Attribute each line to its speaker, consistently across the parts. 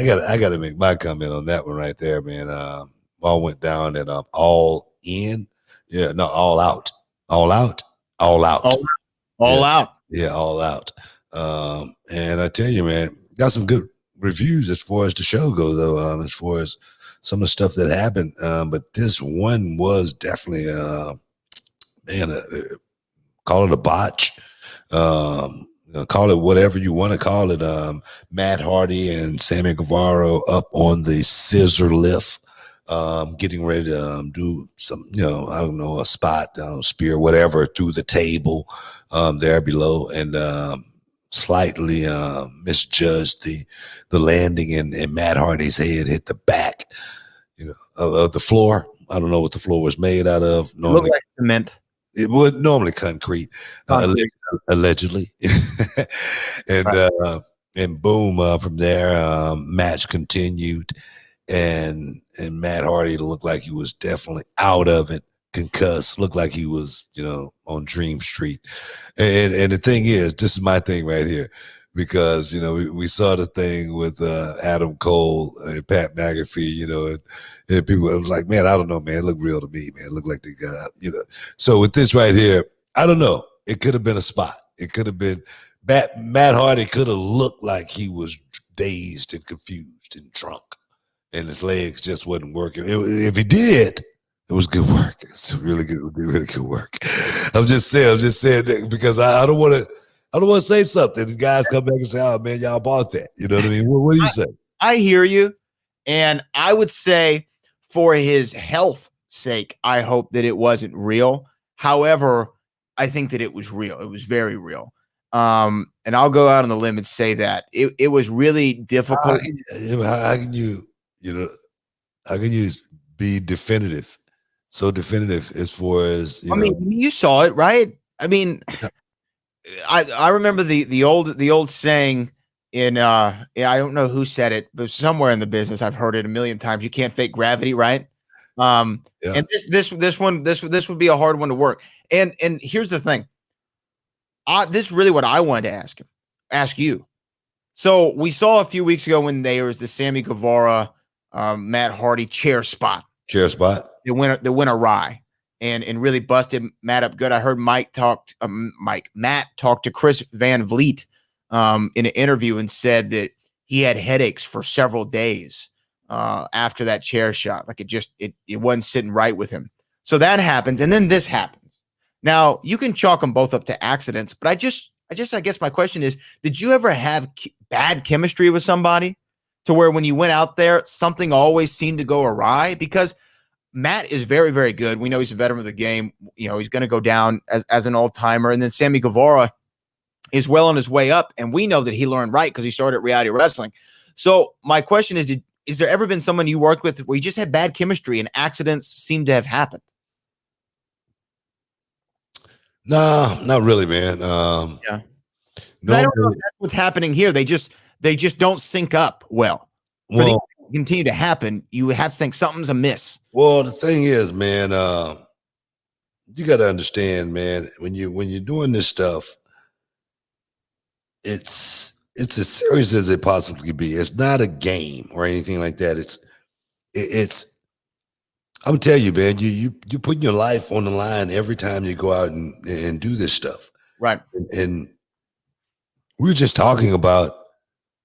Speaker 1: I got to make my comment on that one right there, man. All went down at All In. Yeah, no, All Out. All Out. All Out.
Speaker 2: All out.
Speaker 1: Yeah, All Out. And I tell you, man, got some good reviews as far as the show goes, though, as far as some of the stuff that happened. But this one was definitely, man, call it a botch. Call it whatever you want to call it. Matt Hardy and Sammy Guevara up on the scissor lift, getting ready to do some, I don't know, a spot, spear, whatever, through the table there below, and slightly misjudged the landing, and Matt Hardy's head hit the back, of the floor. I don't know what the floor was made out of.
Speaker 2: Normally, it looked like cement.
Speaker 1: It would normally concrete. Allegedly. And boom, from there, match continued, and Matt Hardy looked like he was definitely out of it, concussed, looked like he was, on Dream Street. And the thing is, this is my thing right here, because, we saw the thing with Adam Cole and Pat McAfee, and people were like, man, I don't know, man, it looked real to me, man. It looked like they got, So with this right here, I don't know. It could have been a spot. It could have been Matt Hardy could have looked like he was dazed and confused and drunk, and his legs just wasn't working. If he did, it was good work. It's really good work. I'm just saying that because I don't want to say something. The guys come back and say, "Oh man, y'all bought that." You know what I mean? What do you say?
Speaker 2: I hear you, and I would say for his health sake, I hope that it wasn't real. However, I think that it was real. It was very real. And I'll go out on the limb and say that it was really difficult.
Speaker 1: How can you be definitive? So definitive as far as
Speaker 2: mean, you saw it, right? I mean, I remember the old saying in I don't know who said it, but somewhere in the business I've heard it a million times. You can't fake gravity, right? And this would be a hard one to work. And here's the thing. This is really what I wanted to ask you. So we saw a few weeks ago when there was the Sammy Guevara, Matt Hardy chair spot. It went awry and really busted Matt up good. I heard Matt talked to Chris Van Vliet in an interview and said that he had headaches for several days after that chair shot. Like it wasn't sitting right with him. So that happens, and then this happens. Now you can chalk them both up to accidents, but I guess my question is: did you ever have bad chemistry with somebody to where when you went out there, something always seemed to go awry? Because Matt is very, very good. We know he's a veteran of the game. He's going to go down as an old timer, and then Sammy Guevara is well on his way up, and we know that he learned right because he started at reality wrestling. So my question is there ever been someone you worked with where you just had bad chemistry and accidents seem to have happened?
Speaker 1: No, not really, man.
Speaker 2: Yeah. No, I don't know if that's what's happening here. They just don't sync up well. For these to continue to happen, you have to think something's amiss.
Speaker 1: Well, the thing is, man, you got to understand, man, when you're doing this stuff, it's as serious as it possibly can be. It's not a game or anything like that. It's I'm telling you, man, you're putting your life on the line every time you go out and do this stuff.
Speaker 2: Right.
Speaker 1: And we were just talking about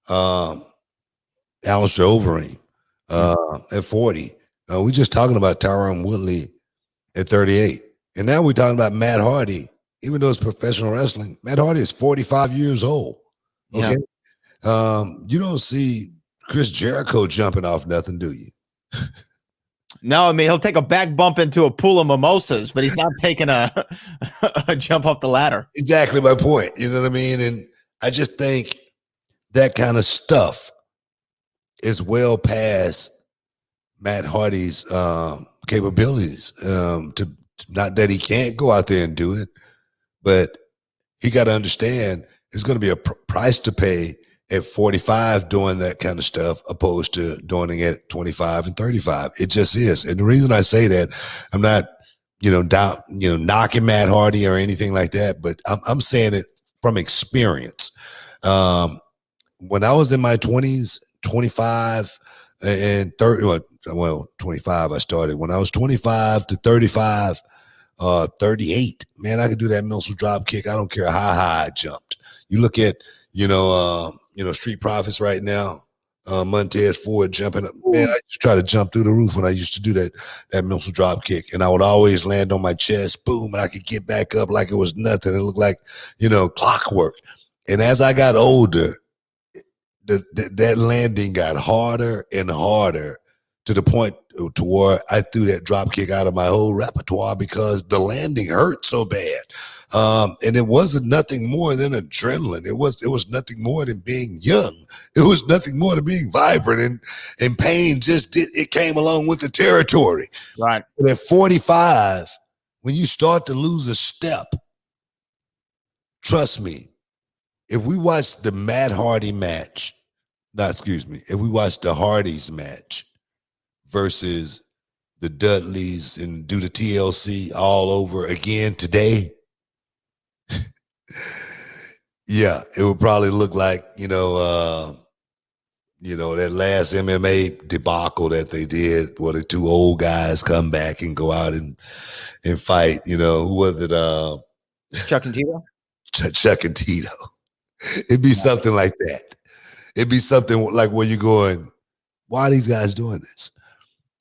Speaker 1: Alistair Overeem at 40. We're just talking about Tyron Woodley at 38. And now we're talking about Matt Hardy. Even though it's professional wrestling, Matt Hardy is 45 years old. Okay. Yeah. You don't see Chris Jericho jumping off nothing, do you?
Speaker 2: No, I mean, he'll take a back bump into a pool of mimosas, but he's not taking a jump off the ladder.
Speaker 1: Exactly my point. You know what I mean? And I just think that kind of stuff is well past Matt Hardy's capabilities. To not that he can't go out there and do it, but he got to understand it's going to be a price to pay at 45 doing that kind of stuff opposed to doing it at 25 and 35. It just is. And the reason I say that, I'm not, knocking Matt Hardy or anything like that, but I'm saying it from experience. When I was in my 20s, 25 and 30. Well, 25 I started. When I was 25 to 35, 38, man, I could do that missile drop kick. I don't care how high I jumped. You look at, Street Profits right now, Montez Ford jumping up. Man, I used to try to jump through the roof when I used to do that missile drop kick. And I would always land on my chest, boom, and I could get back up like it was nothing. It looked like, clockwork. And as I got older, that landing got harder and harder to the point to where I threw that drop kick out of my whole repertoire because the landing hurt so bad. And it wasn't nothing more than adrenaline. It was nothing more than being young. It was nothing more than being vibrant, and pain it came along with the territory.
Speaker 2: Right.
Speaker 1: But at 45, when you start to lose a step, trust me, if we watch the Matt Hardy match, if we watch the Hardys match versus the Dudleys and do the TLC all over again today, yeah, it would probably look like, that last MMA debacle that they did where the two old guys come back and go out and fight, who was it?
Speaker 2: Chuck and Tito?
Speaker 1: Chuck and Tito. It'd be something like that. It'd be something like where you're going, why are these guys doing this?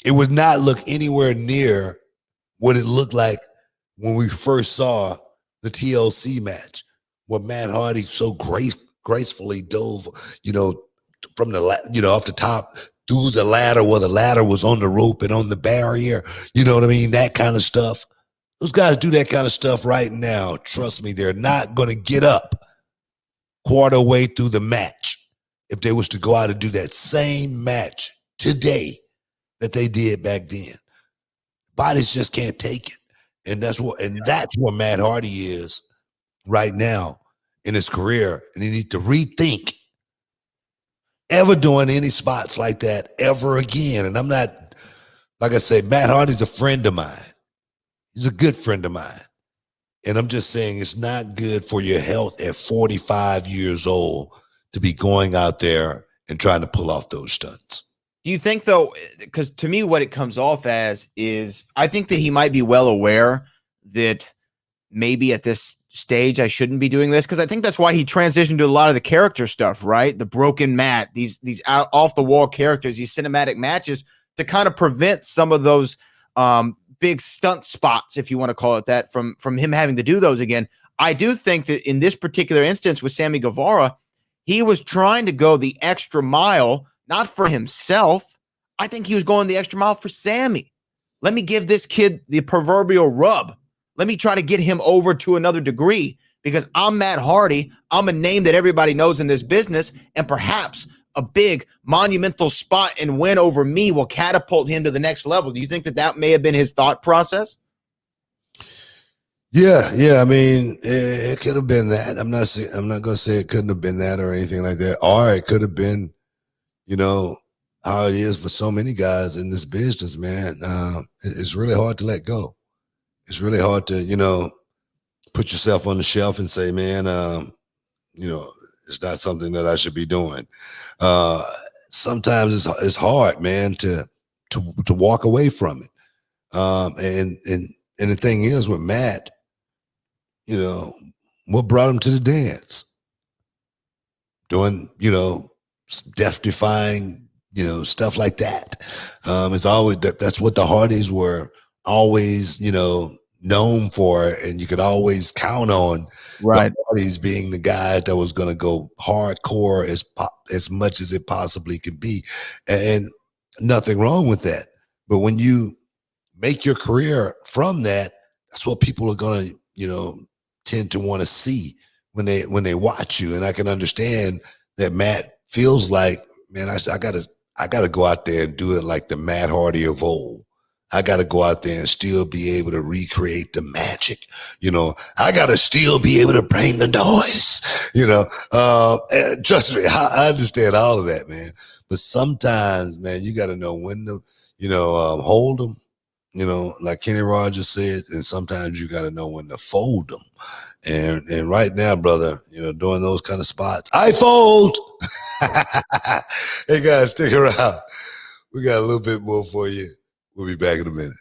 Speaker 1: It would not look anywhere near what it looked like when we first saw the TLC match, where Matt Hardy so gracefully dove, from off the top through the ladder where the ladder was on the rope and on the barrier. You know what I mean? That kind of stuff. Those guys do that kind of stuff right now. Trust me, they're not going to get up quarter way through the match if they was to go out and do that same match today that they did back then. Bodies just can't take it. And that's where Matt Hardy is right now in his career. And he needs to rethink ever doing any spots like that ever again. And I'm not, like I said, Matt Hardy's a friend of mine. He's a good friend of mine. And I'm just saying it's not good for your health at 45 years old to be going out there and trying to pull off those stunts.
Speaker 2: Do you think, though, because to me what it comes off as is I think that he might be well aware that maybe at this stage I shouldn't be doing this, because I think that's why he transitioned to a lot of the character stuff, right? The broken mat, these off-the-wall characters, these cinematic matches to kind of prevent some of those big stunt spots, if you want to call it that, from him having to do those again. I do think that in this particular instance with Sammy Guevara, he was trying to go the extra mile, not for himself. I think he was going the extra mile for Sammy. Let me give this kid the proverbial rub. Let me try to get him over to another degree because I'm Matt Hardy. I'm a name that everybody knows in this business, and perhaps a big monumental spot and win over me will catapult him to the next level. Do you think that may have been his thought process?
Speaker 1: Yeah. I mean, it could have been that. I'm not going to say it couldn't have been that or anything like that. Or it could have been, how it is for so many guys in this business, man. It's really hard to let go. It's really hard to, put yourself on the shelf and say, man, it's not something that I should be doing. Sometimes it's hard, man, to walk away from it. And the thing is with Matt, what brought him to the dance? Doing, death-defying, stuff like that. It's always that's what the Hardys were always, known for, and you could always count on
Speaker 2: right.
Speaker 1: the Hardys being the guy that was going to go hardcore as much as it possibly could be, and nothing wrong with that. But when you make your career from that, that's what people are going to, tend to want to see when they watch you. And I can understand that Matt feels like, man, I gotta go out there and do it like the Matt Hardy of old. I got to go out there and still be able to recreate the magic. I got to still be able to bring the noise, and trust me, I understand all of that, man. But sometimes, man, you got to know when to, hold them like Kenny Rogers said, and sometimes you got to know when to fold them. And right now, brother, doing those kind of spots, I fold. Hey guys, stick around. We got a little bit more for you. We'll be back in a minute.